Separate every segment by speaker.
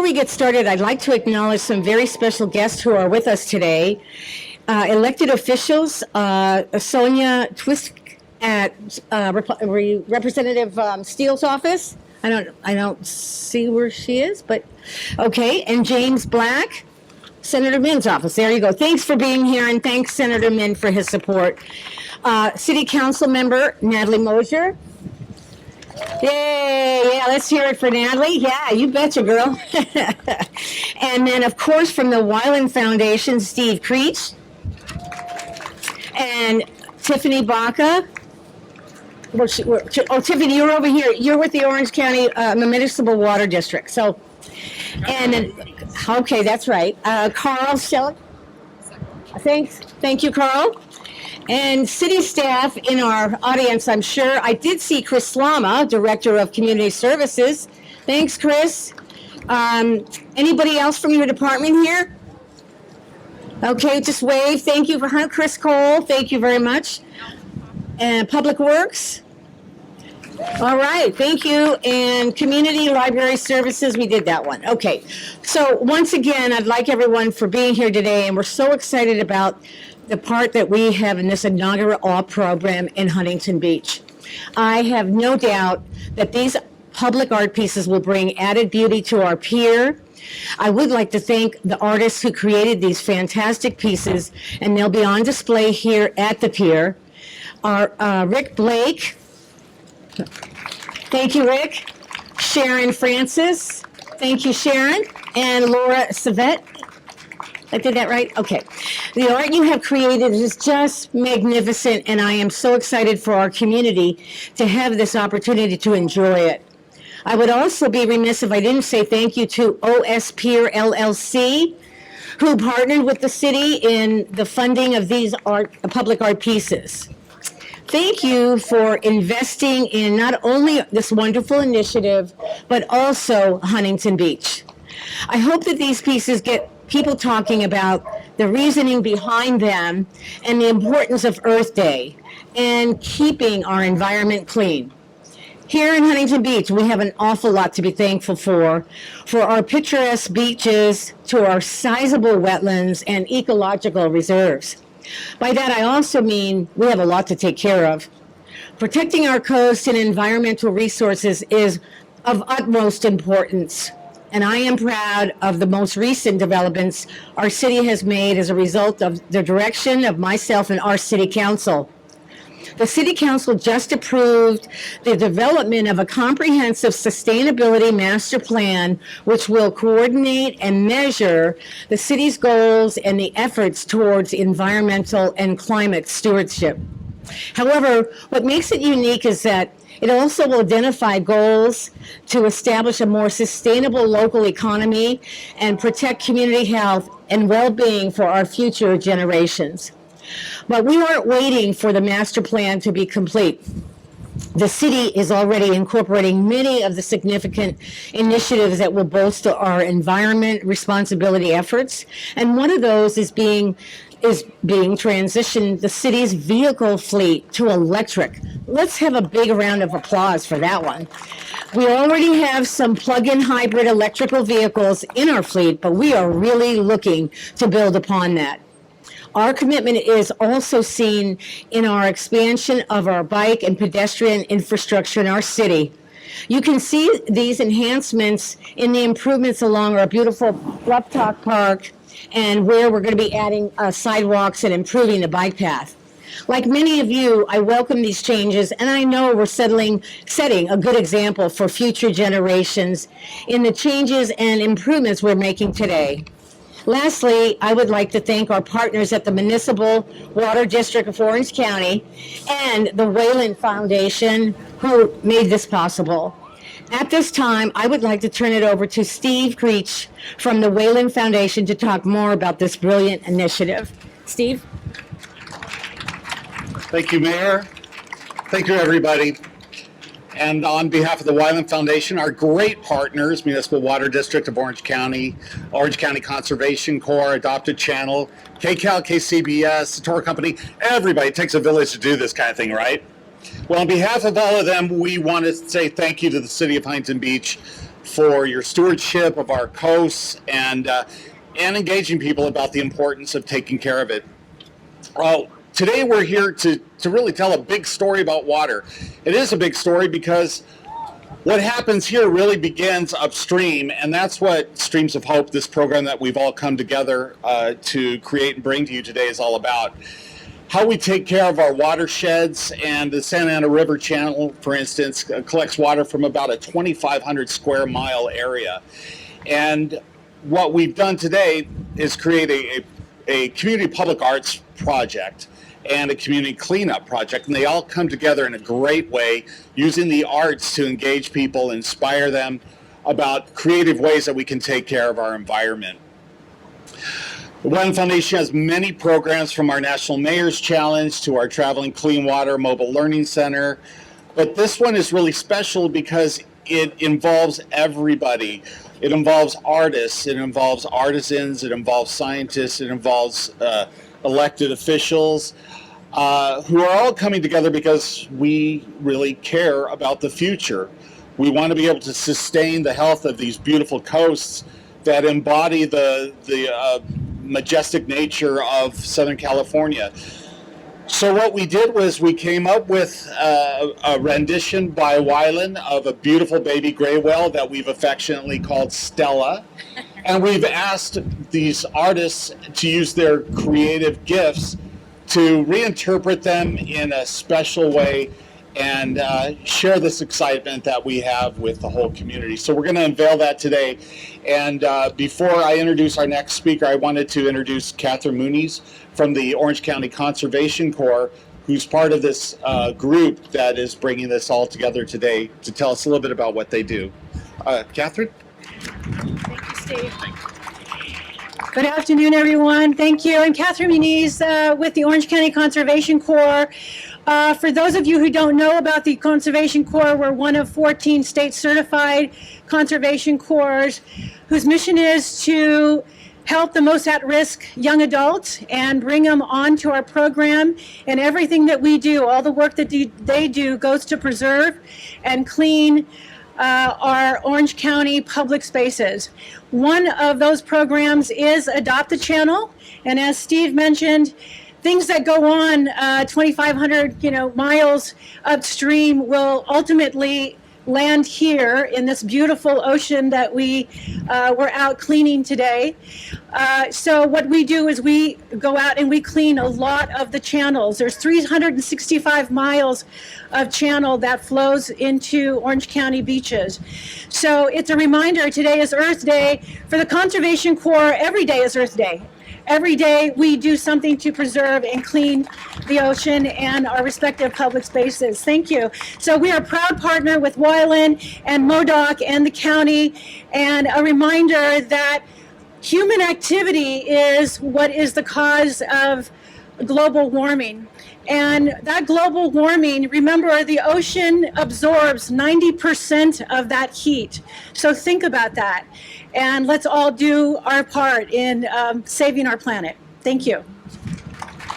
Speaker 1: we get started, I'd like to acknowledge some very special guests who are with us today. Elected officials, Sonia Twisk at Representative Steele's office. I don't see where she is, but okay. And James Black, Senator Minn's office. There you go. Thanks for being here, and thanks Senator Minn for his support. City Council member Natalie Mosier. Yay, yeah, let's hear it for Natalie. Yeah, you betcha, girl. And then, of course, from the Wyland Foundation, Steve Creech. And Tiffany Baca. Tiffany, you're over here. You're with the Orange County Municipal Water District. So, and then, okay, that's right. Karl Schilling. Thanks. Thank you, Karl. And city staff in our audience, I'm sure. I did see Chris Slama, Director of Community Services. Thanks, Chris. Anybody else from your department here? Okay, just wave. Thank you for Chris Cole. Thank you very much. And Public Works. All right, thank you. And Community Library Services, we did that one. Okay, so once again, I'd like everyone for being here today, and we're so excited about the part that we have in this inaugural awe program in Huntington Beach. I have no doubt that these public art pieces will bring added beauty to our pier. I would like to thank the artists who created these fantastic pieces, and they'll be on display here at the pier. Our Rick Blake, thank you, Rick. Sharon Francis, thank you, Sharon. And Laura Savette, I did that right? Okay. The art you have created is just magnificent, and I am so excited for our community to have this opportunity to enjoy it. I would also be remiss if I didn't say thank you to OS Pier LLC, who partnered with the city in the funding of these public art pieces. Thank you for investing in not only this wonderful initiative, but also Huntington Beach. I hope that these pieces get people talking about the reasoning behind them and the importance of Earth Day and keeping our environment clean. Here in Huntington Beach, we have an awful lot to be thankful for our picturesque beaches to our sizable wetlands and ecological reserves. By that, I also mean we have a lot to take care of. Protecting our coast and environmental resources is of utmost importance, and I am proud of the most recent developments our city has made as a result of the direction of myself and our city council. The City Council just approved the development of a comprehensive sustainability master plan, which will coordinate and measure the city's goals and the efforts towards environmental and climate stewardship. However, what makes it unique is that it also will identify goals to establish a more sustainable local economy and protect community health and well-being for our future generations. But we aren't waiting for the master plan to be complete. The city is already incorporating many of the significant initiatives that will bolster our environment responsibility efforts, and one of those is being transitioned the city's vehicle fleet to electric. Let's have a big round of applause for that one. We already have some plug-in hybrid electrical vehicles in our fleet, but we are really looking to build upon that. Our commitment is also seen in our expansion of our bike and pedestrian infrastructure in our city. You can see these enhancements in the improvements along our beautiful Bluff Park and where we're going to be adding sidewalks and improving the bike path. Like many of you, I welcome these changes, and I know we're setting a good example for future generations in the changes and improvements we're making today. Lastly, I would like to thank our partners at the Municipal Water District of Orange County and the Wyland Foundation who made this possible. At this time, I would like to turn it over to Steve Creech from the Wyland Foundation to talk more about this brilliant initiative. Steve?
Speaker 2: Thank you, Mayor. Thank you, everybody. And on behalf of the Wyland Foundation, our great partners, Municipal Water District of Orange County Conservation Corps, Adopted Channel, KCAL, KCBS, the Tour Company, everybody, it takes a village to do this kind of thing, right? Well, on behalf of all of them, we want to say thank you to the City of Huntington Beach for your stewardship of our coasts and engaging people about the importance of taking care of it. Today we're here to really tell a big story about water. It is a big story because what happens here really begins upstream, and that's what Streams of Hope, this program that we've all come together to create and bring to you today, is all about. How we take care of our watersheds, and the Santa Ana River Channel, for instance, collects water from about a 2,500 square mile area. And what we've done today is create a community public arts project and a community cleanup project, and they all come together in a great way, using the arts to engage people, inspire them about creative ways that we can take care of our environment. The Wyland Foundation has many programs, from our National Mayor's Challenge to our Traveling Clean Water Mobile Learning Center, but this one is really special because it involves everybody. It involves artists, it involves artisans, it involves scientists, it involves elected officials, who are all coming together because we really care about the future. We want to be able to sustain the health of these beautiful coasts that embody the majestic nature of Southern California. So what we did was we came up with a rendition by Wyland of a beautiful baby gray whale that we've affectionately called Stella. And we've asked these artists to use their creative gifts to reinterpret them in a special way and share this excitement that we have with the whole community. So we're going to unveil that today. And before I introduce our next speaker, I wanted to introduce Catherine Muniz from the Orange County Conservation Corps, who's part of this group that is bringing this all together today to tell us a little bit about what they do. Catherine?
Speaker 3: Thank you, Steve. Good afternoon, everyone. Thank you. I'm Catherine Muniz with the Orange County Conservation Corps. For those of you who don't know about the Conservation Corps, we're one of 14 state-certified conservation corps whose mission is to help the most at-risk young adults and bring them onto our program. And everything that we do, all the work that they do, goes to preserve and clean our Orange County public spaces. One of those programs is Adopt a Channel, and as Steve mentioned, things that go on 2,500 miles upstream will ultimately land here in this beautiful ocean that we were out cleaning today. So what we do is we go out and we clean a lot of the channels. There's 365 miles of channel that flows into Orange County beaches. So it's a reminder, today is Earth Day. For the Conservation Corps, every day is Earth Day. Every day we do something to preserve and clean the ocean and our respective public spaces. Thank you. So we are a proud partner with Wyland and MoDOC and the county, and a reminder that human activity is what is the cause of global warming. And that global warming, remember, the ocean absorbs 90% of that heat. So think about that. And let's all do our part in saving our planet. Thank you.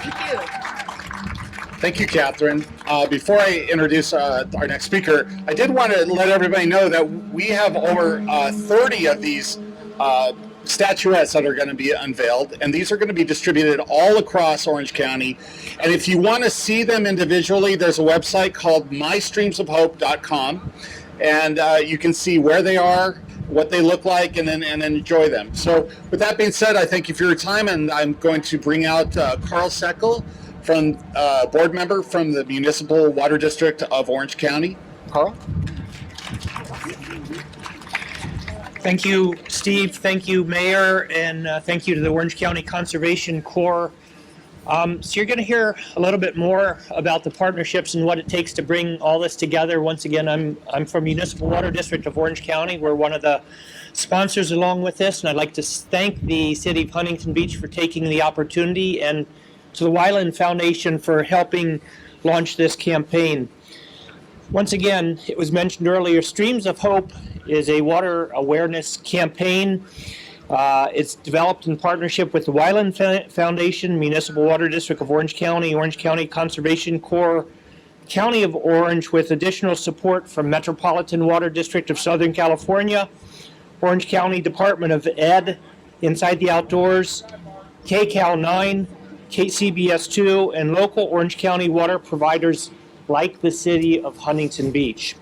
Speaker 3: Thank you.
Speaker 2: Thank you, Catherine. Before I introduce our next speaker, I did want to let everybody know that we have over 30 of these statuettes that are going to be unveiled, and these are going to be distributed all across Orange County. And if you want to see them individually, there's a website called mystreamsofhope.com, and you can see where they are, what they look like, and then enjoy them. So with that being said, I thank you for your time, and I'm going to bring out Karl Seckel, from board member from the Municipal Water District of Orange County. Karl?
Speaker 4: Thank you, Steve. Thank you, Mayor, and thank you to the Orange County Conservation Corps. So you're going to hear a little bit more about the partnerships and what it takes to bring all this together. Once again, I'm from Municipal Water District of Orange County. We're one of the sponsors along with this, and I'd like to thank the City of Huntington Beach for taking the opportunity, and to the Wyland Foundation for helping launch this campaign. Once again, it was mentioned earlier, Streams of Hope is a water awareness campaign. It's developed in partnership with the Wyland Foundation, Municipal Water District of Orange County Conservation Corps, County of Orange with additional support from Metropolitan Water District of Southern California, Orange County Department of Ed, Inside the Outdoors, KCAL 9, KCBS 2, and local Orange County water providers like the city of Huntington Beach.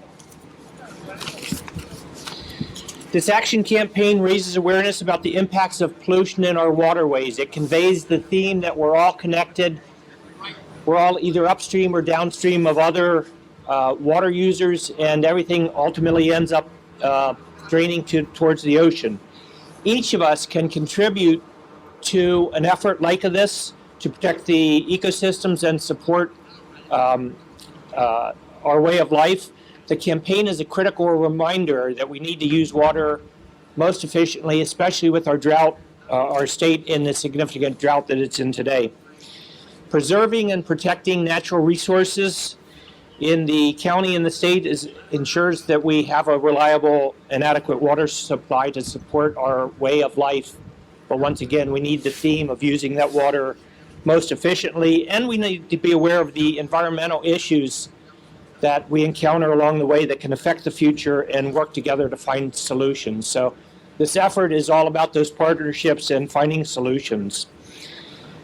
Speaker 4: This action campaign raises awareness about the impacts of pollution in our waterways. It conveys the theme that we're all connected. We're all either upstream or downstream of other water users, and everything ultimately ends up draining towards the ocean. Each of us can contribute to an effort like this to protect the ecosystems and support our way of life. The campaign is a critical reminder that we need to use water most efficiently, especially with our drought, our state in the significant drought that it's in today. Preserving and protecting natural resources in the county and the state ensures that we have a reliable and adequate water supply to support our way of life. But once again, we need the theme of using that water most efficiently, and we need to be aware of the environmental issues that we encounter along the way that can affect the future and work together to find solutions. So this effort is all about those partnerships and finding solutions.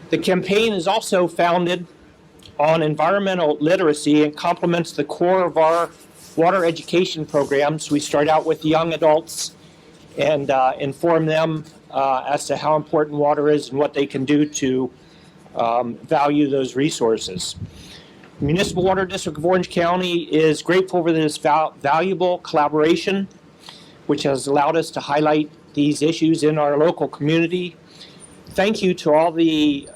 Speaker 4: The campaign is also founded on environmental literacy and complements the core of our water education programs. We start out with young adults and inform them as to how important water is and what they can do to value those resources. Municipal Water District of Orange County is grateful for this valuable collaboration, which has allowed us to highlight these issues in our local community. Thank you to all the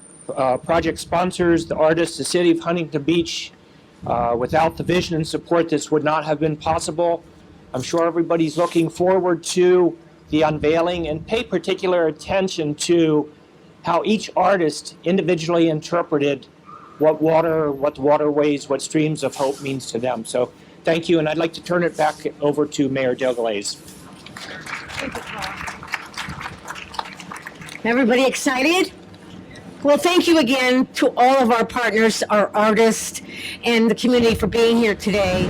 Speaker 4: project sponsors, the artists, the city of Huntington Beach. Without the vision and support, this would not have been possible. I'm sure everybody's looking forward to the unveiling, and pay particular attention to how each artist individually interpreted what water, what waterways, what streams of hope means to them. So thank you, and I'd like to turn it back over to Mayor Delgleize.
Speaker 1: Everybody excited? Well, thank you again to all of our partners, our artists, and the community for being here today.